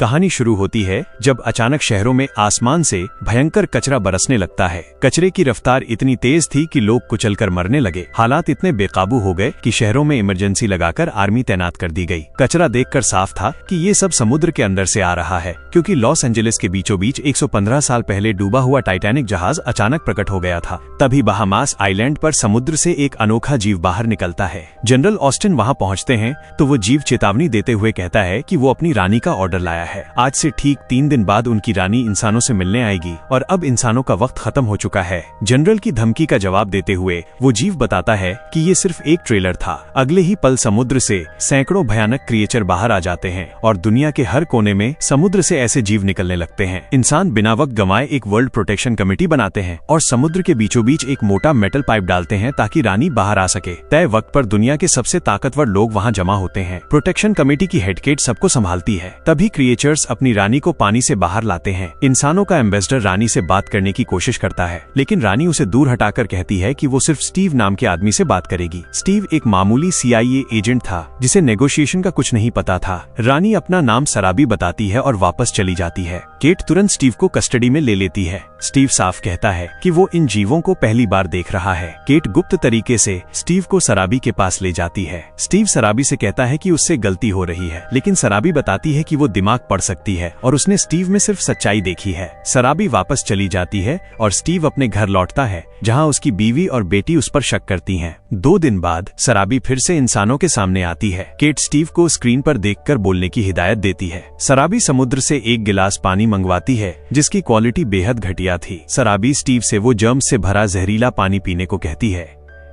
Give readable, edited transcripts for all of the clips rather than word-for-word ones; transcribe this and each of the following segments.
कहानी शुरू होती है जब अचानक शहरों में आसमान से भयंकर कचरा बरसने लगता है। कचरे की रफ्तार इतनी तेज थी कि लोग कुचलकर मरने लगे। हालात इतने बेकाबू हो गए कि शहरों में इमरजेंसी लगाकर आर्मी तैनात कर दी गई। कचरा देखकर साफ था कि ये सब समुद्र के अंदर से आ रहा है, क्योंकि लॉस एंजलिस के बीचों बीच 115 साल पहले डूबा हुआ टाइटैनिक जहाज अचानक प्रकट हो गया था। तभी बहामास आइलैंड पर समुद्र से एक अनोखा जीव बाहर निकलता है। जनरल ऑस्टिन वहां पहुंचते हैं तो वो जीव चेतावनी देते हुए कहता है कि वो अपनी रानी का ऑर्डर लाया है। आज से ठीक 3 दिन बाद उनकी रानी इंसानों से मिलने आएगी और अब इंसानों का वक्त खत्म हो चुका है। जनरल की धमकी का जवाब देते हुए वो जीव बताता है कि ये सिर्फ एक ट्रेलर था। अगले ही पल समुद्र से सैकड़ों भयानक क्रिएचर बाहर आ जाते हैं और दुनिया के हर कोने में समुद्र से ऐसे जीव निकलने लगते हैं। इंसान बिना वक्त गंवाए एक वर्ल्ड प्रोटेक्शन कमेटी बनाते हैं और समुद्र के बीचों बीच एक मोटा मेटल पाइप डालते हैं ताकि रानी बाहर आ सके। तय वक्त पर दुनिया के सबसे ताकतवर लोग वहां जमा होते हैं। प्रोटेक्शन कमेटी की हेड केट सबको संभालती है। तभी क्रिएचर्स अपनी रानी को पानी से बाहर लाते हैं। इंसानों का एम्बेसडर रानी से बात करने की कोशिश करता है, लेकिन रानी उसे दूर हटाकर कहती है कि वो सिर्फ स्टीव नाम के आदमी से बात करेगी। स्टीव एक मामूली CIA एजेंट था जिसे नेगोशिएशन का कुछ नहीं पता था। रानी अपना नाम सराबी बताती है और वापस चली जाती है। केट तुरंत स्टीव को कस्टडी में ले लेती है। स्टीव साफ कहता है कि वो इन जीवों को पहली बार देख रहा है। केट गुप्त तरीके से स्टीव को सराबी के पास ले जाती है। स्टीव सराबी से कहता है कि उससे गलती हो रही है, लेकिन सराबी बताती है कि वो दिमाग पढ़ सकती है और उसने स्टीव में सिर्फ सच्चाई देखी है। सराबी वापस चली जाती है और स्टीव अपने घर लौटता है, जहां उसकी बीवी और बेटी उस पर शक करती हैं। 2 दिन बाद सराबी फिर से इंसानों के सामने आती है। केट स्टीव को स्क्रीन पर देखकर बोलने की हिदायत देती है। सराबी समुद्र से एक गिलास पानी मंगवाती है जिसकी क्वालिटी बेहद घटिया थी। सराबी स्टीव से वो जर्म्स से भरा जहरीला पानी पीने को कहती है।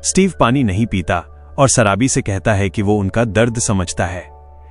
स्टीव पानी नहीं पीता और सराबी से कहता है कि वो उनका दर्द समझता है।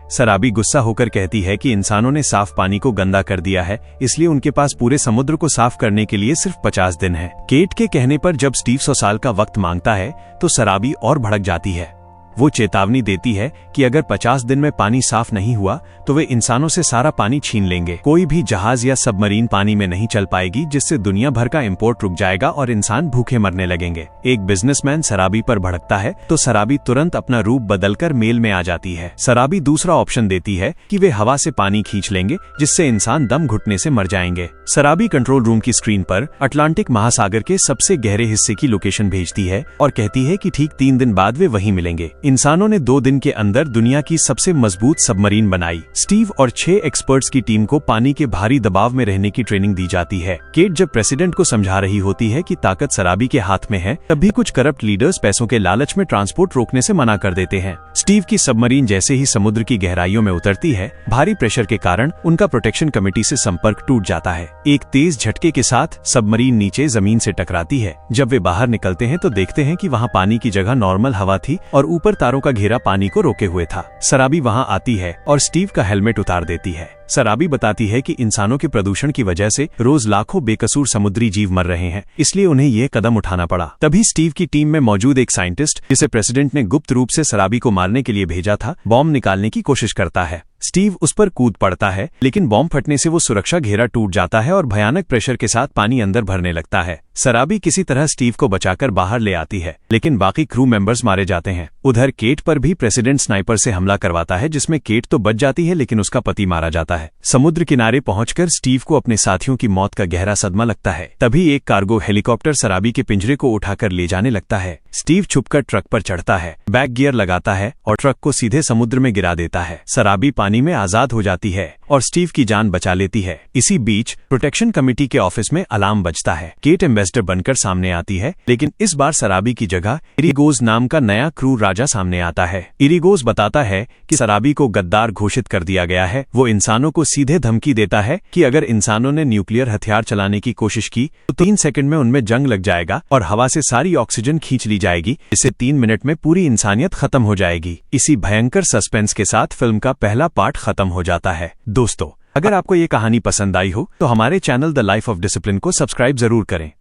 सराबी गुस्सा होकर कहती है कि इंसानों ने साफ पानी को गंदा कर दिया है, इसलिए उनके पास पूरे समुद्र को साफ करने के लिए सिर्फ 50 दिन है। केट के कहने पर जब स्टीव 100 साल का वक्त मांगता है तो सराबी और भड़क जाती है। वो चेतावनी देती है कि अगर 50 दिन में पानी साफ नहीं हुआ तो वे इंसानों से सारा पानी छीन लेंगे। कोई भी जहाज या सबमरीन पानी में नहीं चल पाएगी, जिससे दुनिया भर का इंपोर्ट रुक जाएगा और इंसान भूखे मरने लगेंगे। एक बिजनेसमैन सराबी पर भड़कता है तो सराबी तुरंत अपना रूप बदलकर मेल में आ जाती है। सराबी दूसरा ऑप्शन देती है कि वे हवा से पानी खींच लेंगे, जिससे इंसान दम घुटने से मर जाएंगे। सराबी कंट्रोल रूम की स्क्रीन पर अटलांटिक महासागर के सबसे गहरे हिस्से की लोकेशन भेजती है और कहती है कि ठीक 3 दिन बाद वे वहीं मिलेंगे। इंसानों ने 2 दिन के अंदर दुनिया की सबसे मजबूत सबमरीन बनाई। स्टीव और 6 एक्सपर्ट्स की टीम को पानी के भारी दबाव में रहने की ट्रेनिंग दी जाती है। केट जब प्रेसिडेंट को समझा रही होती है कि ताकत सराबी के हाथ में है, तभी कुछ करप्ट लीडर्स पैसों के लालच में ट्रांसपोर्ट रोकने से मना कर देते हैं। स्टीव की सबमरीन जैसे ही समुद्र की गहराइयों में उतरती है, भारी प्रेशर के कारण उनका प्रोटेक्शन कमेटी से संपर्क टूट जाता है। एक तेज झटके के साथ सबमरीन नीचे जमीन से टकराती है। जब वे बाहर निकलते हैं तो देखते हैं कि वहाँ पानी की जगह नॉर्मल हवा थी और ऊपर तारों का घेरा पानी को रोके हुए था। सराबी वहां आती है और स्टीव का हेलमेट उतार देती है। सराबी बताती है कि इंसानों के प्रदूषण की वजह से रोज लाखों बेकसूर समुद्री जीव मर रहे हैं, इसलिए उन्हें यह कदम उठाना पड़ा। तभी स्टीव की टीम में मौजूद एक साइंटिस्ट, जिसे प्रेसिडेंट ने गुप्त रूप से सराबी को मारने के लिए भेजा था, बॉम्ब निकालने की कोशिश करता है। स्टीव उस पर कूद पड़ता है, लेकिन बॉम्ब फटने से वो सुरक्षा घेरा टूट जाता है और भयानक प्रेशर के साथ पानी अंदर भरने लगता है। सराबी किसी तरह स्टीव को बचाकर बाहर ले आती है, लेकिन बाकी क्रू मेंबर्स मारे जाते हैं। उधर केट पर भी प्रेसिडेंट स्नाइपर से हमला करवाता है, जिसमें केट तो बच जाती है लेकिन उसका पति मारा जाता है। समुद्र किनारे पहुंचकर स्टीव को अपने साथियों की मौत का गहरा सदमा लगता है। तभी एक कार्गो हेलीकॉप्टर सराबी के पिंजरे को उठाकर ले जाने लगता है। स्टीव छुपकर ट्रक पर चढ़ता है, बैक गियर लगाता है और ट्रक को सीधे समुद्र में गिरा देता है। सराबी पानी में आजाद हो जाती है और स्टीव की जान बचा लेती है। इसी बीच प्रोटेक्शन कमेटी के ऑफिस में अलार्म बजता है। केट एम्बेसडर बनकर सामने आती है, लेकिन इस बार सराबी की जगह इरिगोज नाम का नया क्रू राजा सामने आता है। इरिगोज बताता है कि सराबी को गद्दार घोषित कर दिया गया है। वो इंसानों को सीधे धमकी देता है कि अगर इंसानों ने न्यूक्लियर हथियार चलाने की कोशिश की तो 3 सेकंड में उनमें जंग लग जाएगा और हवा से सारी ऑक्सीजन खींच ली जाएगी। इससे 3 मिनट में पूरी इंसानियत खत्म हो जाएगी। इसी भयंकर सस्पेंस के साथ फिल्म का पहला पार्ट खत्म हो जाता है। दोस्तों, अगर आपको ये कहानी पसंद आई हो तो हमारे channel the life of discipline को सब्सक्राइब जरूर करें।